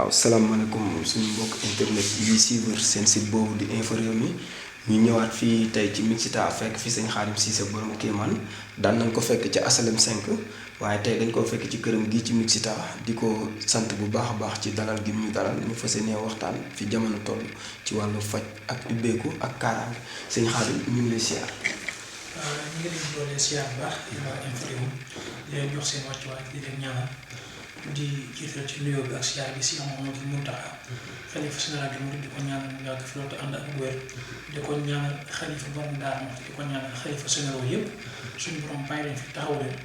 waaw salaamaaleykum suñu mbokk internet yi suivre seen site boobu di Infos Rewmi ñu ñëwaat fii tey ci Mixita fekk fi sëñ Khadim Cissé borom Kéemaan daan nañ ko fekk ci HLM 5 waaye tey dañ ko fekk ci këram gii ci Mixita di ko sant bu baax a baax ci dalal gi ñu dalal ñu fas yéene waxtaan fi jamono toll ci wàllu faj ak ubbeeku ak kaaraange sëñ Khadim ñu ngi lay siyaar. ñu ngi leen di doole siyaar bu baax di waa Infos Rewmi di leen jox seen wàccuwaay di leen ñaanal di jiital ci nuyoo bi ak siyaar bi si Mouhamadou Mountakha xalifa général bi murid di ko ñaanal mu yàgg fi loolu te ànd ak wér di ko ñaanal xalifa borom Daaru Muxti di ko ñaanal xalifa généraux yëpp suñu borom bàyyi leen fi taxaw leen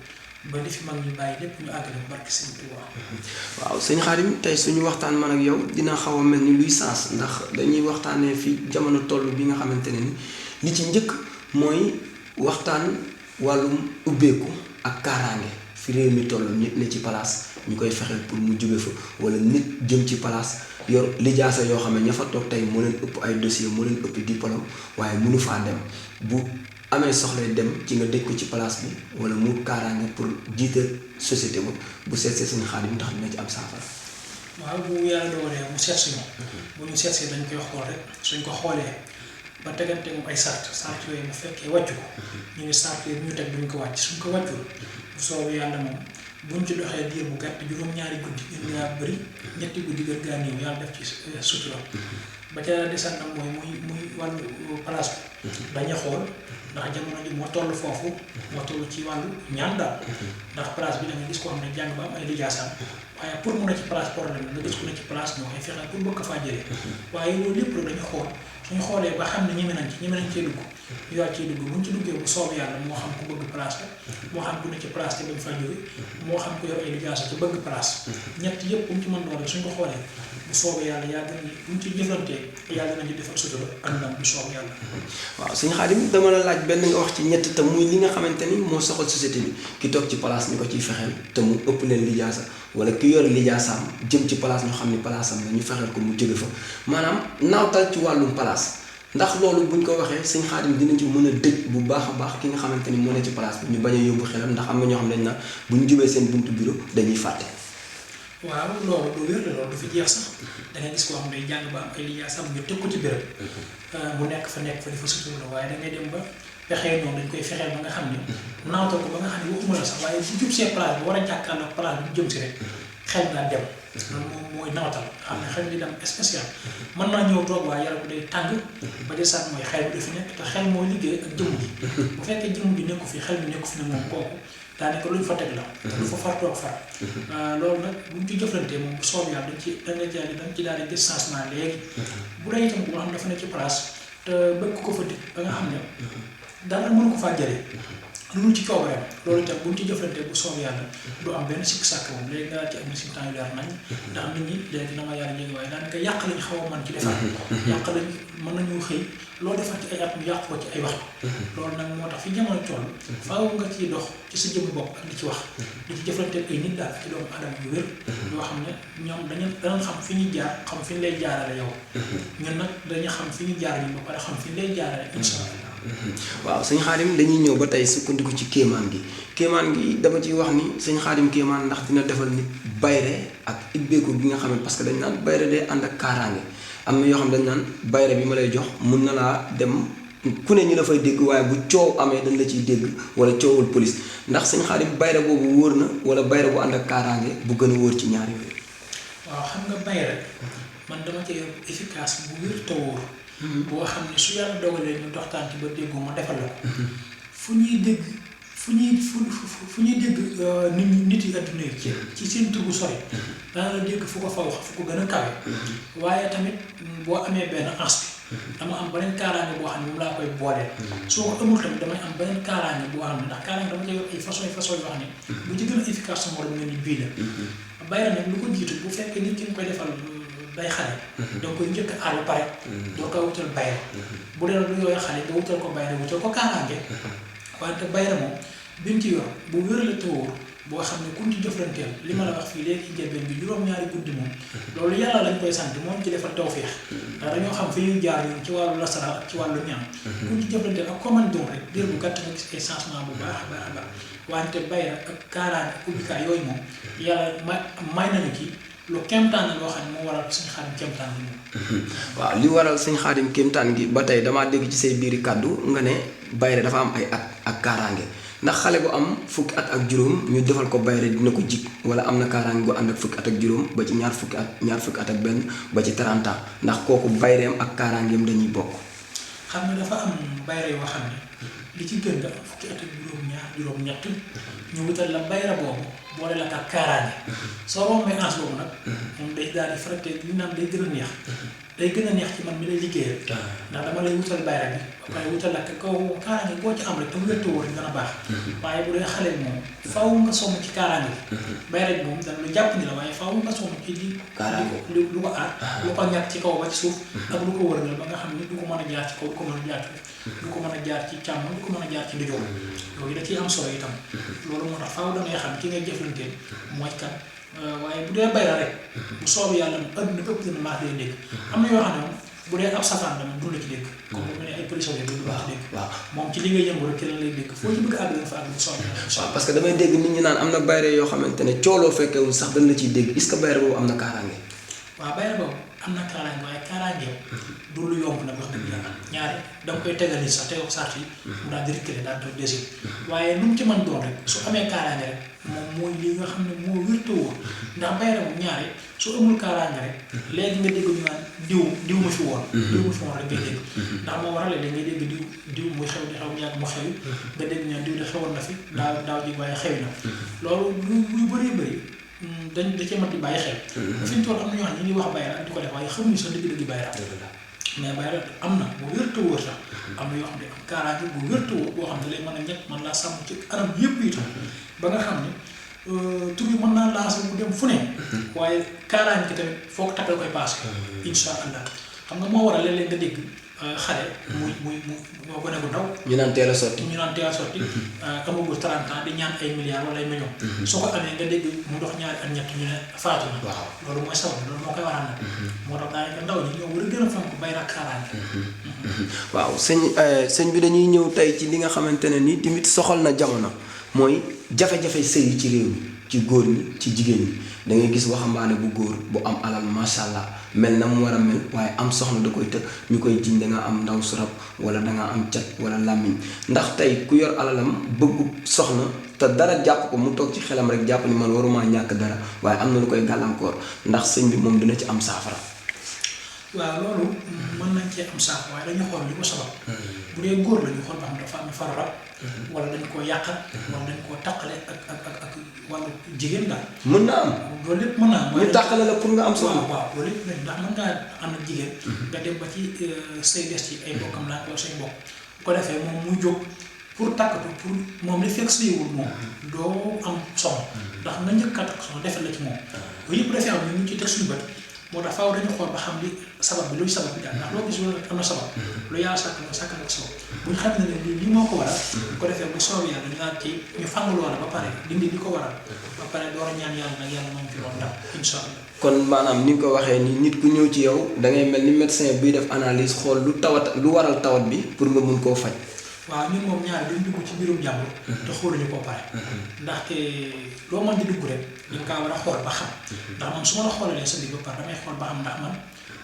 ba li fi mag ñu bàyyi lépp ñu àggale ko barke Sëñ Tuubaa. waaw sëñ Khadim tey suñu waxtaan man ak yow dina xaw a mel ni luy sens ndax dañuy waxtaanee fi jamono toll bi nga xamante ne ni li ci njëkk mooy waxtaan wàllum ubbeeku ak kaaraange fi réew mi toll nit ne ci place ñu koy fexeel pour mu jóge fa wala nit jëm ci place yor lijaasa yoo xam ne ña fa toog tey moo leen ëpp ay dossier moo leen ëpp diplôme waaye mënu faa dem bu amee soxlay dem ci nga dëj ko ci place bi wala mu kaaraange pour jiite société ba bu seetsee sëñ Khadim ndax dina ci am saafara. waaw bu yàlla dogalee mu seet si ñu bu ñu seet si dañ koy xool rek suñ ko xoolee ba tegante moom ay sart yooyu bu fekkee wàccu ko ñu ngi sart yooyu ñu teg duñ ko wàcc suñ ko wàccul bu soobee yàlla moom buñ ci doxee diir bu gàtt juróom-ñaari guddi gën ngaa bëri ñetti guddi gën gaa néew yàlla def ci sutura ba ca desal nag muy wàllu place bi dañuy xool ndax jamono ji moo toll foofu moo toll ci wàllu ñaan daal ndax place bi da nga gis ko xam ne jàng ba am ay lijaasam waaye pour mun a ci place problème nga gis ko ne ci place moo koy fexe pour bëgg faa jëlee waaye loolu lépp rek dañu xool suñu xoolee ba xam ne ñeme nañ cee dugg ñu daal ciy dugg buñ ci duggee bu soobee yàlla moo xam ku bëgg place la moo xam ku ne ci place te bañ faa jóge moo xam ku yor ay lijaasa ci bëgg place ñett yëpp bu mu ci mën doon suñ ko xoolee bu soobee yàlla yaa gën buñ ci jëflantee yàlla nañu defal sutura ak ndam bu soobee yàlla. waaw sëñ Khadim dama la laaj benn nga wax ci ñett te muy li nga xamante ni moo soxal société bi ki toog ci place ñu ko ciy fexeel te mu ëpp leen lijaasa wala ki yor lijaasaam jëm ci place ñu xam ni place am la ñu fexeel ko mu jóge fa maanaam naawtal ci wàllum place ndax loolu buñ ko waxee sëñ Khadim dinañ ci mën a dëj bu baax a baax ki nga xamante ni moo ne ci place bi ñu bañ a yóbbu xelam ndax am na ñoo xam ne dañ naan bu ñu jubee seen buntu bureau dañuy fàtte. waaw loolu lu wér la loolu du fi jeex sax da ngay gis koo xam ne day jàng ba am ay lijaasam ñu teg ko ci béréb mu nekk fa di fa sutur la waaye da ngay dem ba fexee ñoom dañ koy fexeel ba nga xam ne naawtal ko ba nga xam ne waxuma la sax waaye bu jub see place bi war a jàkkaarloo place bi jëm si rek xel naa dem loolu moom mooy nawatal xam ne xel mi dem spécial mën naa ñëw toog waaye yaram bi day tàng ba de saat mooy xel bi dafi nekk te xel mooy liggéey ak jëmm ji bu fekkee jëmm ji nekku fi xel mi nekku fi ne moom kooku daanaka lu ñu fa teg la te lu fa far toog far loolu nag buñ ci jëflantee moom bu soob yàlla dañ ci daal di gis changement léegi bu dee itam boo xam ne dafa ne ci place te bëgg ko fa dig ba nga xam ne dara mënu ko faa jëlee lu ci coobareem loolu itam buñ ci jëflantee bu soob yàlla du am benn sikk sàkk moom léegi nga daal ci am résultat yu leer nañ ndax nit ñi léegi dama yàlla jege waaye daanaka yàq lañ xaw a mën ci defar yàq lañ mën nañu xëy loo defar ci ay at mu yàq ko ci ay waxtu loolu nag moo tax fi jamono toll faaw nga ciy dox ci sa jëmm bopp ak di ci wax di ci jëflantee ay nit daal ci doomu adama yu wér yoo xam ne ñoom danañ xam fi ñuy jaar xam fi ñu lay jaarale yow ñun nag dañu xam fi ñu jaar ñun ba pare xam fi ñu lay jaarale insha allah. waaw sëñ Khadim dañuy ñëw ba tey sukkandiku ci kéemaan gi dama ciy wax ni sëñ Khadim kéemaan ndax dina defal nit bayre ak ibbeeku gi nga xam ne parce que dañ naan bayre day ànd ak kaaraange am na yoo xam dañ naan bayre bi ma lay jox mun na laa dem ku ne ñu la fay dégg waaye bu coow amee dañ la ciy dégg wala coowul police ndax sëñ Khadim bayre boobu wóor na wala bayre bu ànd ak kaaraange bu gën a wóor ci ñaar yooyu. waaw xam nga bayre man dama ci yor efficace bu wér te wóor. boo xam ne su yàlla dogalee ñu doxtaan ci ba déggoo ma defal la ko fu ñuy dégg nit yi adduna yi ci seen tur bu sori dana la dégg fu ko fa wax fu ko gën a kawe waaye tamit boo amee benn ans bi dama am beneen kaaraange boo xam ne moom laa koy booleel soo ko amul tamit damay am beneen kaaraange boo xam ne ndax kaaraange dama koy yor ay façon yoo xam ne bu ci gën a efficace sa morom nga ni bii la bayra nag lu ko jiitu bu fekkee nit ki nga koy defal day xale donc koy njëkk aar ba pare doo koy wutal bayra bu dee lu yooyu xale nga wutal ko bayra wutal ko kaaraange wante bayra moom bi mu ci yor bu wér la te wóor boo xam ne ku ci jëflanteel li ma la wax fii léegi njëlbeen bi juróom-ñaari guddi moom loolu yàlla lañ koy sant moom ci defal tawfeex ndax dañoo xam fi ñuy jaar yoon ci wàllu lasara ak ci wàllu ñaan ku ci jëflanteel ak commande doon rek diir bu gàtt nga gis ay changement bu baax a baax wante bayra ak kaaraange ak ubbikaay yooyu moom yàlla may nañu ci lu kéemtaan la loo xam ne moo waral suñu Xaadim kéemtaan bi moom. waaw li waral sëñ Xaadim kéemtaan gi ba tey damaa dégg ci say biiri kàddu nga ne bayre dafa am ay at ak kaaraange ndax xale bu am fukki at ak juróom ñu defal ko bayre dina ko jig wala am na kaaraange gu ànd ak fukki at ak juróom ba ci ñaar fukki at ak benn ba ci 30 ans ndax kooku bayreem ak kaaraangeem dañuy bokk. xam nga dafa am bayre yoo xam ne li ci gën nga am fukki at ak juróom-ñaar juróom-ñett ñu wutal la bayre boobu boole la ak kaaraange soo rombee ans boobu nag moom day daal di farate li naan day gën a neex day gën a neex ci man mi lay liggéeyal ndax dama lay wutal bayre bi ba pare wutal la kaw kaaraange boo ci am rek te mu wértu wóor dana baax waaye bu dee xale bi moom faaw nga sonn ci kaaraange bi bayre bi moom dana lu jàpp ni la waaye faaw nga sonn ci li lu ko aar lu ko ñàkk ci kaw ba ci suuf ak lu ko wërngal ba nga xam ni du ko mën a jaar ci kaw du ko mën a jaar ci du ko mën a jaar ci càmm du ko mën a jaar ci ndijoor yooyu da ciy am solo itam loolu moo tax faaw da ngay xam ki ngay jëflanteel mooy kan waaye bu dee bayra rek bu soobu yàlla adduna bépp dina maax day dégg am na yoo xam ne moom bu dee ab safaan dama dund ci dégg comme bu mel ne ay policiers yi dund ci dégg moom ci li ngay yëngu rek ki la lay dégg foo ci bëgg àgg danga fa àgg bu soobu yàlla waaw parce que damay dégg nit ñi naan am na bayre yoo xamante ne cooloo fekkewul sax dañ la ciy dégg est-ce que bayre boobu am na kaaraange. waaw bayre boobu am na kaaraange waaye kaaraange du lu yomb nag wax dëgg yàlla ñaari danga koy tegal nit sax tegoo sart yi mu daal di reculer daal di dési waaye lu mu ci mën doon rek su amee kaaraange rek moom mooy li nga xam ne moo wértewoo ndax bayre moom ñaari su amul kaaraange rek léegi nga dégg ñu naan diw ma fi woon rek ngay dégg ndax moo waral léegi ngay dégg diw muy xew di xew yàgg mu xew nga dégg ñaan diw de xewoon na fi daaw ji waaye xewi na loolu lu bëree bëri dañ da cee mat di bàyyi xel fi ñu toll am na ñoo xam ne ñu ngi wax bayra ak di ko def waaye xamuñu sax dëgg-dëgg bayra mais bayra am na bu wérte wóor sax am na yoo xam ne am kaaraange bu wérte wóor boo xam ne lay mën a ñett mën laa sàmm ci anam yëpp itam ba nga xam ne tur yi mën naa lancé bu dem fu ne waaye kaaraange ki tamit foog tappal koy passé insha allah xam nga moo waral léeg-léeg nga dégg xale muy moo gone bu ndaw ñu naan teel a sotti amagul 30 ans di ñaan ay milliards wala ay millions soo ko amee nga dégg mu dox ñaari at ñett ñu ne faatu na loolu mooy sabab loolu moo koy waral nag moo tax daanaka ndaw ñi ñoo war a gën a fonk bay rak kaaraange waaw sëñ bi dañuy ñëw tey ci li nga xamante ne ni tamit soxal na jamono mooy jafe-jafe sëy yi ci réew mi ci góor ñi ci jigéen ñi da ngay gis waxambaane bu góor bu am alal macha allah mel na mu war a mel waaye am soxna da koy tëj ñu koy jiñ da nga am ndaw su rab wala da nga am cat wala làmmiñ ndax tey ku yor alalam bëggu soxna te dara jàpp ko mu toog ci xelam rek jàpp ni man waruma ñàkk dara waaye am na lu koy gàllankoor ndax sëñ bi moom dina ci am saafara. waaw loolu mën nañ cee am saafara waaye dañu xool li ko sabab bu dee góor la ñu xool ba xam dafa am faru rab wala dañ koo yàqal wala dañ koo taqale ak wàllu jigéen daal. mën na am loolu lépp mën naa am. ñu taqale la pour nga am soxna. waaw loolu lépp ndax mën ngaa am na jigéen. nga dem ba ci say des ci ay mbokkam laa ko say mbokk bu ko defee moom muy jóg pour takkatu pour moom li fekk sëyiwul moom doo am soxna ndax nga njëkk a takk soxna defal la ci moom yooyu yëpp dafay am ñu ngi ciy teg suñu bët moo tax faaw dañu xool ba xam li sabab bi luy sabab bi daal ndax loo gis loolu am na sabab lu yàlla sàkk na ko sabab bu ñu xam ne ne lii moo ko waral bu ko defee bu soobee yàlla ñu naan ci ñu fang loola ba pare dindi li ko waral ba pare door a ñaan yàlla nag yàlla moom ci loolu ndam insha allah. kon maanaam ni nga ko waxee ni nit ku ñëw ci yow da ngay mel ni médecin buy def analyse xool lu waral tawat bi pour nga mun koo faj. waaw ñun moom ñaari duñ dugg ci mbirum jàmbur te xooluñu koo pare ndaxte loo mën di dugg rek dañ kaa war a xool ba xam ndax man su ma la xoolalee sa digg ba pare damay xool ba xam ndax man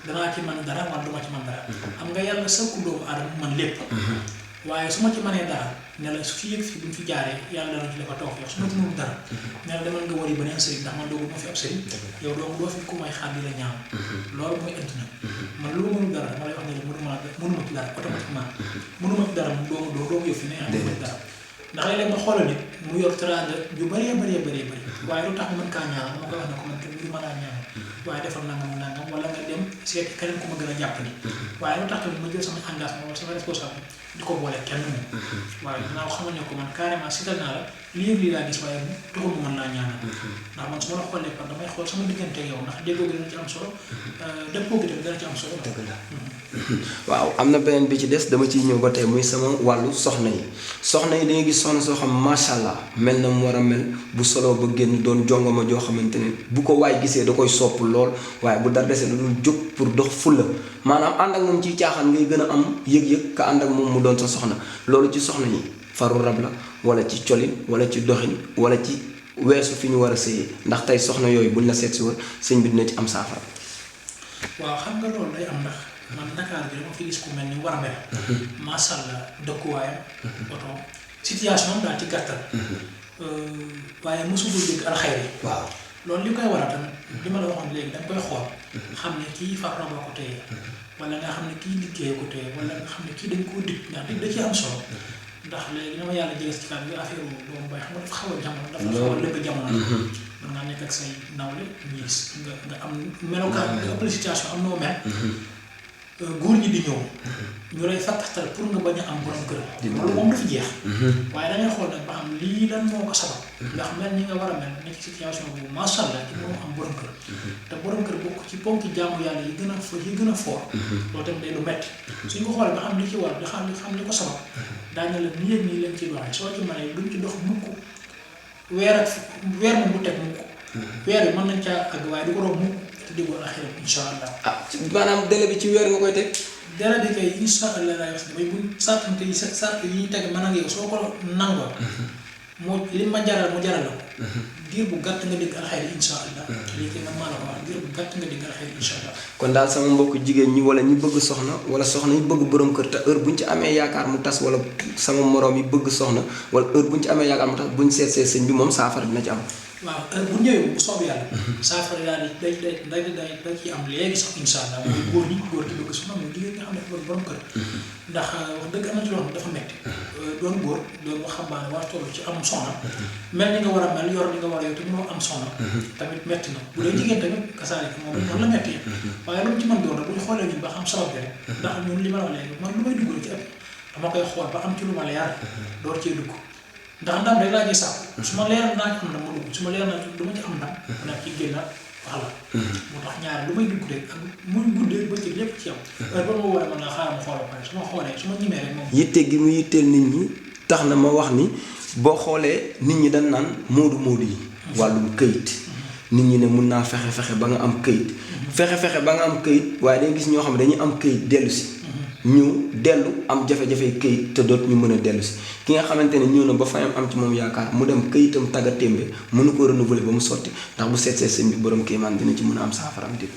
danaa ci mën dara wala du ma ci mën dara xam nga yàlla sëkku doomu aadama man lépp waaye su ma ci mënee dara ne la su fi yëg fi buñ fi jaaree yàlla dana ci dafa toog yow su ma ci mënul dara ne la demal nga wari beneen sëriñ ndax man doogu ma fi ab sëriñ yow doo fi ku may xaar di la ñaaw loolu mooy adduna man lu ma mënul dara dama lay wax ne la mënuma ci dara automatiquement mënuma ci dara mu doomu yow fi ne mënuma ci dara ndax léeg-léeg ma xoolal nit mu yor teraanga yu bëree bëri waaye lu tax mu mën kaa ñaanal dama koy wax ne ko man kenn du mën a ñaanal waaye defal nangam wala nga dem seeti keneen ku ma gën a jàpp ni waaye lu tax tamit ma jël sama engagement wala sama responsable di ko boole kenn moom waaye dinaa xamal ne ko man carrément sital naa la lii laa gis waaye taxul mu mën laa ñaanal ndax man su ma la xoolee par damay xool sama diggante yow ndax déggoo gi dana ci am solo dëppoo gi tamit dana ci am solo. dëgg la waaw am na beneen bi ci des dama ciy ñëw ba tey muy sama wàllu soxna yi dañuy gis soxna soo xam macha allah mel na mu war a mel bu solo ba génn doon jongoma joo xamante ne bu ko waay gisee da koy sopp lool waaye bu dara desee lu dul jóg pour dox fulla maanaam ànd ak moom ciy caaxaan ngay gën a am yëg-yëg ka ànd ak moom mu doon sa soxna loolu ci soxna yi faru rab la wala ci colin wala ci doxin wala ci weesu fi ñu war a sëyee ndax tey soxna yooyu buñ la seet si woon sëñ bi dina ci am saafara. waaw xam nga loolu day am ndax man Dakar bi dama fi gis ku mel ni war a mel. macha allah dëkkuwaayam. oto situation daal ci gàttal. waaye mosuma dégg alxayri. waaw loolu li koy waral tamit li ma la waxoon léegi da nga koy xool. xam ne kii farra ba ko téye wala nga xam ne kii liggéey ko téye wala nga xam ne kii dañ koo dig ndax dig da ci am solo. ndax léegi dama yàlla jege ci kàddu gi affaire doomu bay xam nga dafa xaw a jamono. dafa xaw a lëkk jamono. mën ngaa nekk ak say nawle ñiis nga am melokaan nga ëppale situation am noo mel. góor ñi di ñëw. ñu lay fàttatal pour nga bañ a am borom kër. loolu moom du fi jeex. waaye da ngay xool nag ba xam lii lan moo ko sabab. ndax mel ni nga war a mel nekk ci situation bu macha allah ci moo am borom kër. te borom kër bokk ci ponki jaamu yàlla yi gën a fort. loolu tamit day lu metti suñ ko xoolee ba xam li ci war di xam li ko sabab. daañu la nii ak nii leen ciy doxee soo ci mënee duñ ci dox mukk weer moom bu teg mukk. weer yi mën nañ caa àgg waaye du ko doon mukk te di ko axiram incha allah. maanaam délai bi ci weer nga koy teg. délai bi kay incha allah laay wax ne buñ sàrtante yi sàrt yi ñu teg mën a yow soo ko nangoo. moo li ma jaral mu jaral la ko. diir bu gàtt nga dégg alxayri incha allah. lii kay man maa la ko wax diir bu gàtt nga dégg alxayri incha allah. kon daal sama mbokk jigéen ñi wala ñi bëgg soxna wala soxna yi bëgg borom kër te heure buñ ci amee yaakaar mu tas wala sama moroom yi bëgg soxna wala heure buñ ci amee yaakaar mu tas buñ seet see sëñ bi moom saafara dina ci am. waaw heure bu ñëwee bu soob yàlla. saafara daal day ci am léegi sax incha allah. mooy góor gi bëgg soxna mooy jigéen nga xam ne dafa bëgg borom kër. ndax wax dëgg am na ci loo xam ne dafa metti doon góor doon waxambaane war toll ci am soxna. mel ni nga war a mel yor ni nga war a yor te mënoo am soxna. tamit metti na bu dee jigéen tamit kasaalika moom noonu la metti waaye lu mu ci mën doon rek bu ñu xoolee ñun ba xam sabab bi rek. ndax ñun li ma la wax léegi man lu may dugg ci ëpp dama koy xool ba am ci lu ma leer door cee dugg. ndax ndam rek laa ciy sàkku su ma leeral naa ci am ndam ma dugg su ma leeral naa du ma ci am ndam naa ci génnaat wax la moo tax ñaari lu may dugg rek ak muy guddee bëccëg lépp ci am heure ba ma woowee man naa xaaral ma xoolal pare su ma xoolee su ma ñimee rek moom yitte gi mu yitteel nit ñi tax na ma wax ni boo xoolee nit ñi dañ naan moodu yi wàllum këyit nit ñi ne mun naa fexe ba nga am këyit fexe ba nga am këyit waaye dañuy gis ñoo xam ne dañuy am këyit dellu si ñu dellu am jafe-jafe këyit te doot ñu mën a dellu si ki nga xamante ne ñëw na ba fayam am ci moom yaakaar mu dem këyitam tagga témbe mënu ko renouveler ba mu sotti ndax bu seet see sëñ bi borom kéemaan dina ci mën a am saafaram dé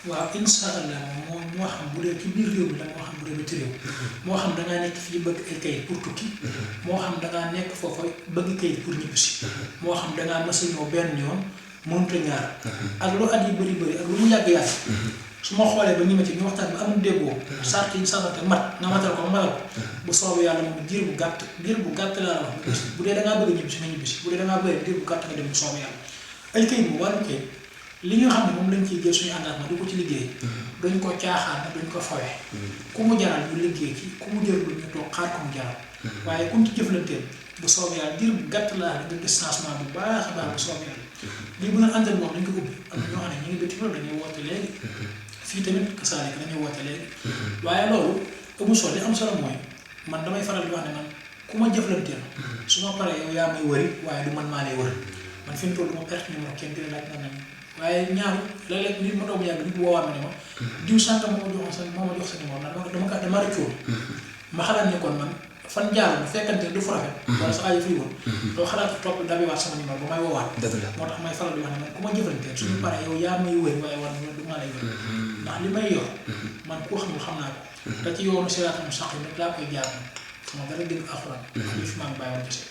waaw incha allah moo xam bu dee ci biir réew mi la moo xam bu dee biti réew moo xam dangaa nekk fii bëgg ay kayit pour tukki moo xam dangaa nekk foofa bëgg kayit pour ñibbisi moo xam dangaa mës a ñëw benn yoon mënut a ñaar ak lu at yi bëri ak lu mu yàgg-yàgg su ma xoolee ba ñimati ñu waxtaan ba amul déggoo sart yi santante mat nga matal ko matal ko bu soobee yàlla moom diir bu gàtt laa la wax bu dee dangaa bëgg a ñibbisi nga ñibbisi bu dee dangaa bëgg diir bu gàtt nga dem bu soobee yàlla ay kayit bu wàllu kayit li nga xam ne moom lañ ciy jël suñu engagement di ko ci liggéey duñ ko caaxaan duñ ko fawee ku mu jaral ñu liggéey ci ku mu jël ñu toog xaar ko mu jaral waaye ku mu ci jëflanteel bu soobee yàlla diir bu gàtt laa nga gis changement bu baax a baax bu soobee yàlla lii bu ngeen àndal moom dañ ko ubbi am na ñoo xam ne ñu ngi bëti loolu dañuy woote léegi fii tamit kasaalika dañuy woote léegi waaye loolu amul solo li am solo mooy man damay faral di wax ne man ku ma jëflanteel su ma paree yow yaa may wëri waaye du man maa lay wër man fi mu toll ma perte numéro kenn di laaj na waaye ñaaru léeg-léeg nit ma toog yàgg nit woowaa ma ne ma diw sànq moo ma jox sa numéro ndax dama rëccoon ma xalaat ne kon man fan jaaroon bu fekkante du fu rafet wala sa aajo fii woon doo xalaat topp dabiwaat sama numéro ba may woowaat moo tax may faral di wax ne man ku ma jëflanteel suñu paree yow yaa may wëri waaye war du maa lay wër ndax li may yor man koo xamul xam naa ko te ci yoonu siraatam sax nag laa koy jaar sama dara génn alxuraan li fi maa ngi bàyyi woon kese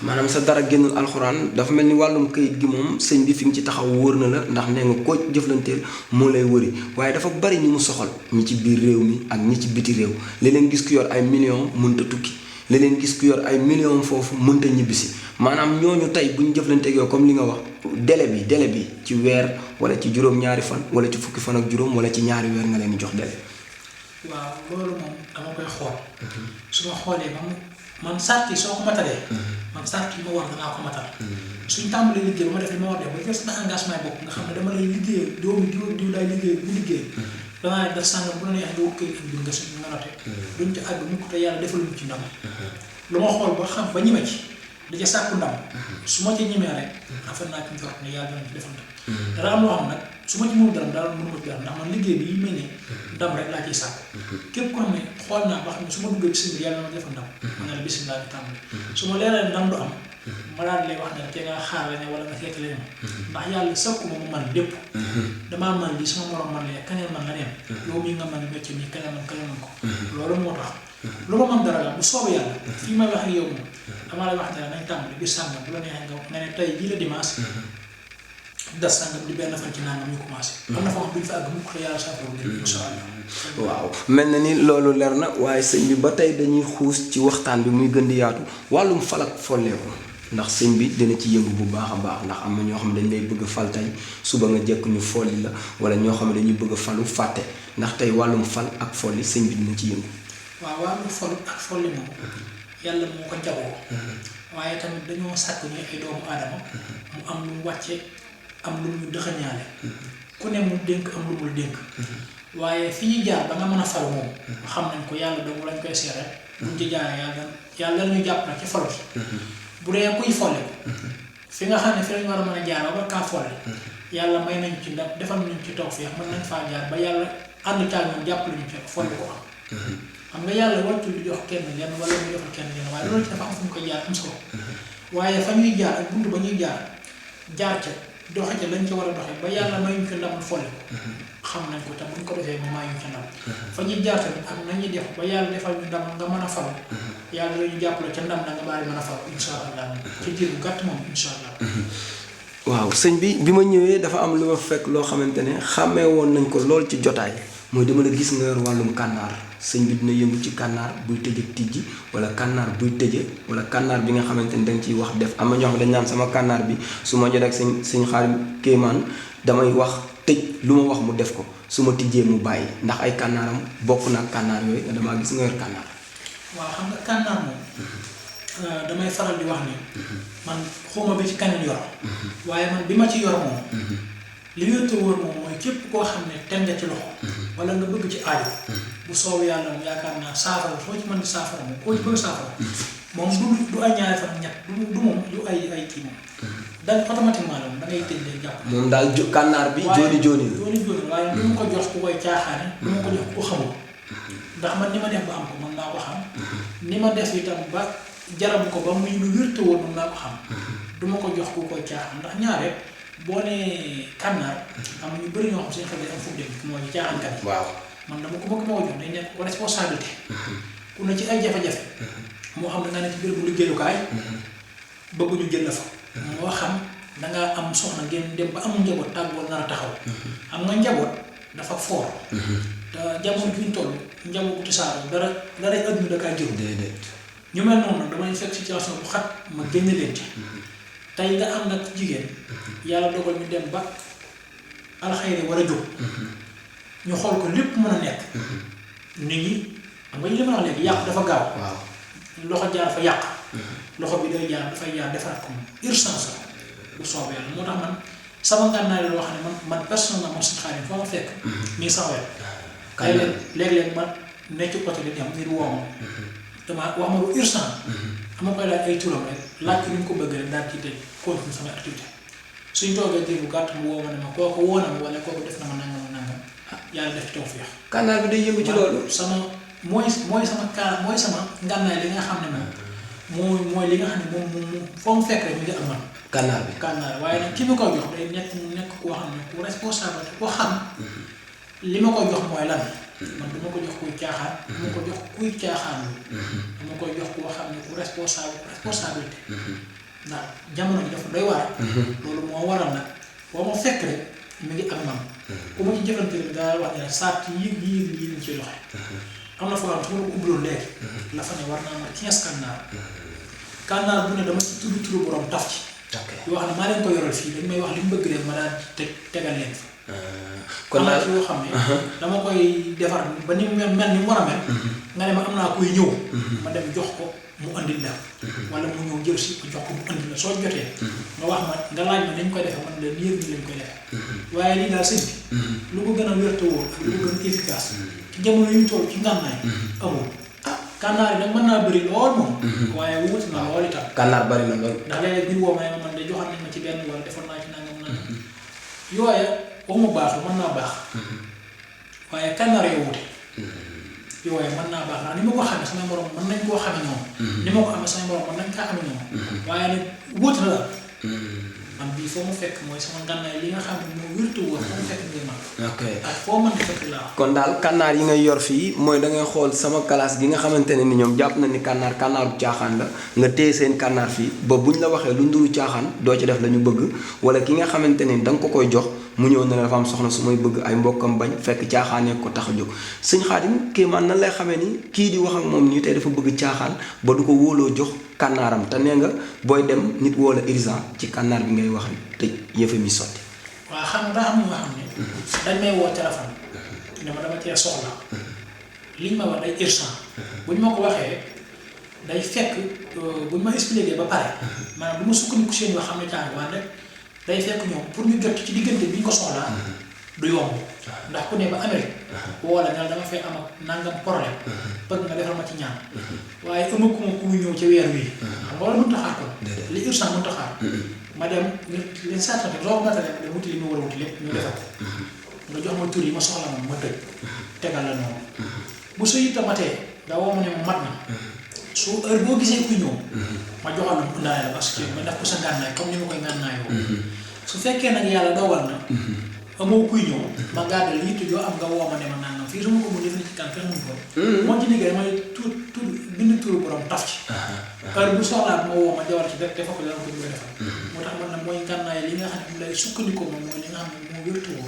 maanaam sa dara génnul alxuraan dafa mel ni wàllum këyit gi moom sëñ bi fi nga ci taxaw wóor na la ndax nee nga koo jëflanteel moo lay wëri waaye dafa bari ñu mu soxal ñi ci biir réew mi ak ñi ci biti réew léeg-léeg gis ku yor ay millions mënta tukki léeg-léeg gis ku yor ay millions foofu mënta ñibbisi maanaam ñooñu tey bu ñu jëflanteeg yow comme li nga wax délai bi ci weer wala ci juróom-ñaari fan wala ci fukki fan ak juróom wala ci ñaari weer nga leen di jox délai. waaw loolu moom dama koy xool su ma xoolee ba man sart yi soo ko matalee man sart yi ma war danaa ko matal suñ tàmbalee liggéey ba ma def li ma war def ba jël sama engagement bopp nga xam ne dama lay liggéey doomu diw lay liggéey bu liggéey danaa def sàngam bu la neex nga wut këyit bi nga suñ nga noté duñ ci àgg mukk te yàlla defal ñu ci ndam lu ma xool ba xam ba ñime ci da ca sàkku ndam su ma ci ñimee rek rafet naa ci njort ne yàlla dana ci defal ndam dara am loo xam nag su ma ci mënul dara daal mënu ma ci dara ndax man liggéey bi yi mel ne ndam rek laa ciy sàkku képp ko xam ne xool naa ba xam ne su ma duggee ci sëñ bi yàlla na ma defal ndam ma ne la bisimilah bi tàmbali su ma leeralee ndam du am ma daal lay wax ne te nga xaar la ne wala nga seetale ne ndax yàlla sëkku ma mu man lépp damaa man lii sama morom man lee keneen man la neen yow mii nga man mécc mi keneen man ko loolu moo tax lu ma mën dara la bu soobee yàlla fii may wax ak yow moom damaa lay wax ne nañ tàmbali bis sàngam bu la neexee nga ne tey bii la dimanche das sàngam di benn fan ci nangam ñu commencé am na fa wax duñ fa àgg mukk te yàlla saafara leen incha allah waaw mel na ni loolu leer na waaye sëñ bi ba tey dañuy xuus ci waxtaan bi muy gën di yaatu wàllum fal ak folleeku ndax sëñ bi dina ci yëngu bu baax a baax ndax am na ñoo xam ne dañ lay bëgg a fal tey suba nga jekk ñu folli la wala ñoo xam ne dañuy bëgg a falu fàtte ndax tey wàllum fal ak folli sëñ bi dina ci yëngu. waaw wàllum fal ak folli moom yàlla moo ko jagoo waaye tamit dañoo sàkk ñu ay doomu aadama mu am lu mu wàcce am lu mu dëxañaale ku ne mu dénk am lu mu dénk waaye fi ñuy jaar ba nga mën a falu moom xam nañ ko yàlla dong lañ koy seere buñ ci jaaree yàlla ñu jàpp nag ci falu bu dee kuy folli fi nga xam ne fi lañ war a mën a jaar ba war kaa folli yàlla may nañu ci ndam defal nañu ci tawfeex mën nañ faa jaar ba yàlla ànd caag ñoom jàpp lañu ci folli ko am xam nga yàlla wartu di jox kenn lenn wala mu joxal kenn lenn waaye loolu ci dafa am fu ñu koy jaar am solo waaye fa ñuy jaar ak bunt ba ñuy jaar ca doxe ca lañ ci war a doxe ba yàlla may ñu ci ndam folli ko xam nañ ko te buñ ko defee mu may ñu ci ndam fa ñuy jaar tamit ak nañuy def ba yàlla defal ñu ndam nga mën a falu yàlla la ñu jàppale ca ndam na nga bari mën a falu insha allah ci diir bu gàtt moom insha allah waaw sëñ bi ma ñëwee dafa am lu ma fekk loo xamante ne xàmmee woon nañ ko lool ci jotaay mooy dama la gis nga yor wàllum kànnaar sëñ bi dina yëngu ci kànnaar buy tëj ak tijji wala kànnaar buy tëje wala kànnaar bi nga xamante ni danga ciy wax def am na ñoo xam ne dañ naan sama kànnaar bi su ma jot ak sëñ Xaadim Kéemaan damay wax tëj lu ma wax mu def ko su ma tijjee mu bàyyi ndax ay kànnaaram bokk na kànnaar yooyu nga damaa gis nga yor kànnaar. waaw xam nga kànnaar moom damay faral di wax ni man xawma bi ci kaneen yor waaye man bi ma ci yor moom li wér te wóor moom mooy képp koo xam ne teg nga ci loxo wala nga bëgg ci aajo bu soobu yàlla moom yaakaar naa saafara soo ci mën di saafara moom koo ci bëgg saafara moom du ay ñaari fan ñett du moom du ay kii moom dañ automatiquement la moom da ngay tëj leen jàpp moom daal kànnaar bi jooni waaye du ma ko jox ku koy caaxaane du ma ko jox ku xamul ndax man ni ma def ba am ko mën naa ko xam ni ma def itam ba jarabu ko ba muy lu wér te wóor mën naa ko xam du ma ko jox ku koy caaxaan ndax ñaare boo nee kànnaar am ñu bëri ñoo xam seen xel day am fu mu dem mooy ñu caaxaankat yi. waaw man dama ko bëgg moo jox day nekk responsabilité. ku ne ci ay jafe-jafe. moo xam ne nga ne ci bérébu liggéeyukaay. bëgg ñu jël la fa. moo xam da ngaa am soxna ngeen dem ba amul njaboot tàggoo nar a taxaw. am nga njaboot dafa foor. te jamono bi ñu toll njaboot bu tasaaroo dara adduna da kaa jël. déedéet ñu mel noonu nag damay fekk situation bu xat ma génne leen ci. tey nga am nag jigéen yàlla dogal ñu dem ba alxayri war a jóg ñu xool ko lépp mën a nekk nit ñi xam nga li ma wax léegi yàq dafa gaaw loxo jaar fa yàq loxo bi day jaar dafay jaar defaraat ko moom urgence la bu soobee yàlla moo tax man sama ngànnaay la loo xam ne man personnellement man suñu xaarim foo ma fekk nii sax weer léeg-léeg ma nekk ci côté bi dem nit woo ma dama wax ma lu urgent ama koy laaj ay turam rek laaj ko ni mu ko bëgg rek daal ci tëj continue sama activité suñ toogee diir bu gàtt mu woo ma ne ma kooku woo na ma wala kooku def na ma nangam yàlla def ci tawfeex. kànnaar bi day yëngu ci loolu. sama mooy sama ngànnaay li nga xam ne moom mooy li nga xam ne moom foo mu fekk rek ñu ngi ak man. kànnaar waaye nag ki ma koy jox day nekk koo xam ne ku responsable koo xam li ma koy jox mooy lan. man dama ko jox kuy caaxaan. dama ko jox kuy caaxaanlu. dama koy jox koo xam ne ku responsabilité. ndax jamono ji dafa doy waar. loolu moo waral nag boo ma fekk rek mi ngi ak man. ku ma ci jëfante rek daa wax ne rek saa yi ñu ciy doxe. am na foo xam ne su ma ko ubbiloon léegi. la fa ne war naa ma 15 kànnaar. kànnaar bu ne dama ci turu borom taf ci. yoo xam ne maa leen ko yoral fii dañ may wax li mu bëgg leen ma daal di tegal leen fa. kon daal am na yoo xam ne dama koy defar ba ni mu mel ni mu war a mel. nga ne ma am naa koy ñëw. ma dem jox ko mu andil la. wala mu ñëw jël si jox ko mu andil la soo jotee. nga wax ma nga laaj ma nañ koy defee man de nii ak nii lañ koy defee. waaye lii daal sëñ bi. lu ko gën a wér te wóor ak lu ko gën a efficace. ci jamono yu ñu toll ci ngànnaay. amul kànnaar yi nag mën naa bëri lool moom. waaye wuti na lool itam. kànnaar bëri na lool. ndax léeg-léeg bi woo ma ne man de joxoon nañ ma ci benn wala defoon naa ci nangam. yooya waxuma baaxul mën naa baax. waaye kànnaar yoo wute. yooyu mën naa baax ndax ni ma ko xamee samay morom mën nañ koo xamee noonu. ni ma ko amee samay morom mën nañ kaa amee noonu. waaye nag wóote na daal. man bii foo mu fekk mooy sama ngànnaay li nga xam ne moo wértu woon foo mu fekk ngir man. ok ak foo mën di fekk laa. kon daal kànnaar yi ngay yor fii mooy da ngay xool sama classe gi nga xamante ne ni ñoom jàpp na ni kànnaaru caaxaan la nga téye seen kànnaar fii ba buñ la waxee lu nduru caaxaan doo ci def la ñu bëgg wala ki nga xamante ne da nga ko koy jox mu ñëw ne la dafa am soxna su may bëgg ay mbokkam bañ fekk caaxaanee ko tax a jóg sëñ Xaadim kéemaan nan lay xamee ni kii di wax ak moom nii tey dafa bëgg caaxaan ba du ko wóoloo jox kànnaaram te nee nga booy dem nit woo la urgent ci kànnaar bi ngay wax te yëfe mi sotti. waaw xam nga daa am ñoo xam ne dañ may woo téléphone ne ma dama cee soxla liñ ma wax day urgent buñ ma ko waxee day fekk buñ ma expliqué ba pare maanaam du ma sukkandiku seen yoo xam ne caaxaan waaye day fekk ñoom pour ñu jot ci diggante bi ñu ko soxlaa du yomb ndax ku ne ba Amérique wala nga dama fay am ak nangam problème bëgg nga defal ma ci ñaan waaye ëmmaguma ku ñëw ci weer wi xam nga loolu mënut a xaar kon li urgent mënut a xaar ma dem leen saatante loo ma tane dem wuti li ma war a wuti lépp ñu defal nga jox ma tur yi ma soxla moom ma tëj tegal la noonu bu su yitte matee nga woo ma ne ma mat na su heure boo gisee kuy ñëw ma joxal la ndaay la parce que ma def ko sa ngànnaay comme ni ma koy ngànnaayoo su fekkee nag yàlla dogal na amoo kuy ñëw ma gàddal yitte joo am nga woo ma ne ma nangam fii su ma ko mun def ni ci kan fex mun ko moo ci liggéey mooy tur bind turu borom taf ci heure bu soxlaa ma woo ma jawal ci def defa ko dana ko bëgg a defal moo tax man nag mooy ngànnaay li nga xam ne mu lay sukkandikoo moom mooy li nga xam ne moo wértuwoo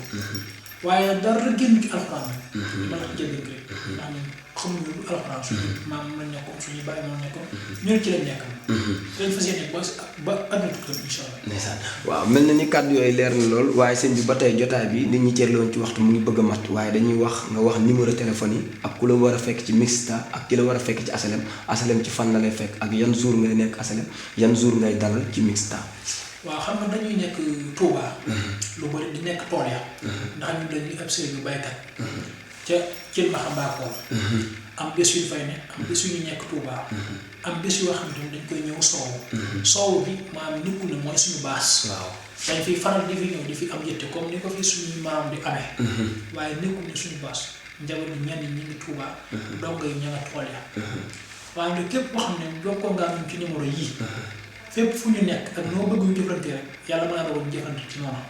waaye dara génn ci alxuraan bi ma la ko jëndee rek ndax ñun xamuñu lu alxuraan suñu maam lañ nekkoon suñuy bàyyi moom nekkoon ñun ci lañ nekk lañ fas yéene ba àdduna tukki incha allah. ndeysaan waaw mel na ni kàddu yooyu leer na lool waaye sëñ bi ba tey jotaay bi nit ñi cërloon ci waxtu mu ngi bëgg a mat waaye dañuy wax nga wax numéro téléphone yi ak ku la war a fekk ci Mixta ak ki la war a fekk ci asalem ci fan la lay fekk ak yan jour ngay nekk asalem yan jour ngay dalal ci Mixta. waaw xam nga dañuy nekk Touba. lu bari di nekk tool ya. ndax ñun dañuy ab sëriñ yu baykat. ca Thiel Maxambaakol. am bés yu fay ne am bés yu ñu nekk Touba. am bés yoo xam ne dañ koy ñëw soowu. soowu bi maanaam nekkul ne mooy suñu baas. waaw dañ fiy faral di fi ñëw di fi am yëtte comme ni ko fi suñuy maam di amee. waaye nekkul ne suñu baas njaboot bi ñenn ñi ngi Touba. dongo yi ña nga tool ya. waaye nag képp koo xam ne jokkoo ngaa ñun ci numéro yii. fépp fu ñu nekk ak noo bëgg ñu jëflante rek yàlla mën naa doon ñu jëflante ci noonu.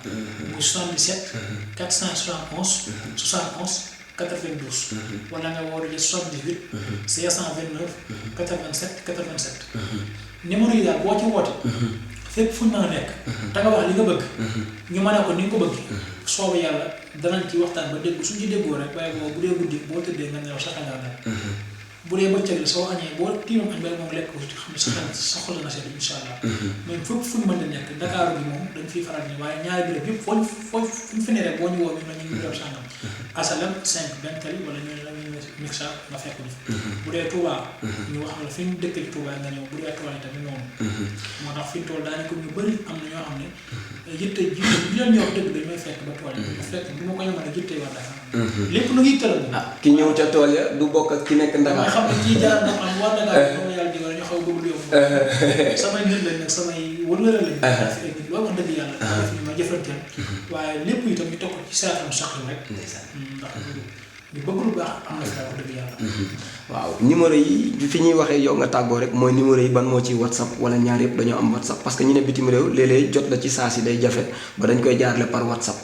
muy 77 471 71 92. wala nga woo di 78 529 87 87. numéro yi daal boo ci woote. fépp fu ñu mën a nekk. te nga wax li nga bëgg. ñu mën a ko ni nga ko bëgg. soobu yàlla danañ ci waxtaan ba dégg suñ ci déggoo rek waaye boobu bu dee guddi boo tëddee nga nelaw sa xel daal. bu dee bëccëg la soo añee boo tiimam añ ba moom lekk ko xam ne sa xol na seet incha allah. mais fépp fu ñu mën a nekk Dakar bi moom dañ fiy faral ni waaye ñaari béréb yëpp foo ñu fi ne rek boo ñu woo ñu ne ñu ngi béréb sàngam. Asalem 5 Bentali wala ñu ne la ñu Mixta nga fekk ñu fi. bu dee Touba. ñu wax la fi ñu dëkk ci Touba nga ñëw bu dee Touba tamit noonu. moo tax fi ñu toll daanaka ñu bëri am na ñoo xam ne yitte ji bi leen ñor dëgg dañ may fekk ba tool yi. bu fekk bu ma ko yemale yitte war Dakar. lépp lu ngi tëral moom. ki ñëw ca tool ya du bokk ak ki nekk Ndakaar. xam ne kii jaar na am war Dakar moom yàlla digal ñu xaw a bëgg lu yomb. samay nit lañ nag samay wëllëre lañ. fi ay nit loolu wax dëgg yàlla. def ñu ma jëfanteel. waaye lépp itam ñu teg ko ci saatam sax rek. ndax ñu bëgg lu baax am na fi wax dëgg yàlla. waaw numéro yi fi ñuy waxee yow nga tàggoo rek mooy numéro yi ban moo ci WhatsApp wala ñaar yëpp dañoo am WhatsApp parce que ñu ne bitim réew léeg-léeg jot la ci saa si day jafe ba dañ koy jaarale par WhatsApp.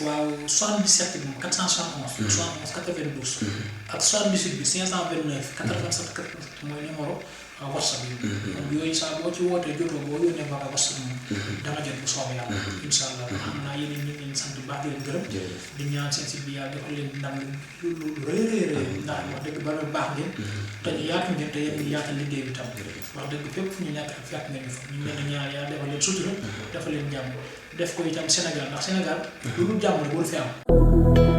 waaw 77 bi moom 471. 71 92. ak 78 bi 529 87 87 mooy numéro WhatsApp yi. donc yooyu saa boo ci wootee jotoo boo yónnee ba WhatsApp moom. dama jot bu soobee yàlla. incha allah xam naa yéen ñu ngi leen sant bu baax di leen gërëm. di ñaan seen si bi yàlla defal leen ndam lu rëy rëy ndax wax dëgg ba baax ngeen. te ñu yaatu ngeen te yéen ñu yaatal liggéey bi tam. wax dëgg fépp fu ñu nekk ak fekk ngeen fa ñu leen di ñaan yàlla defal leen sutura defal leen jàmm def ko itam Sénégal ndax Sénégal lu dul jàmm la bu fi am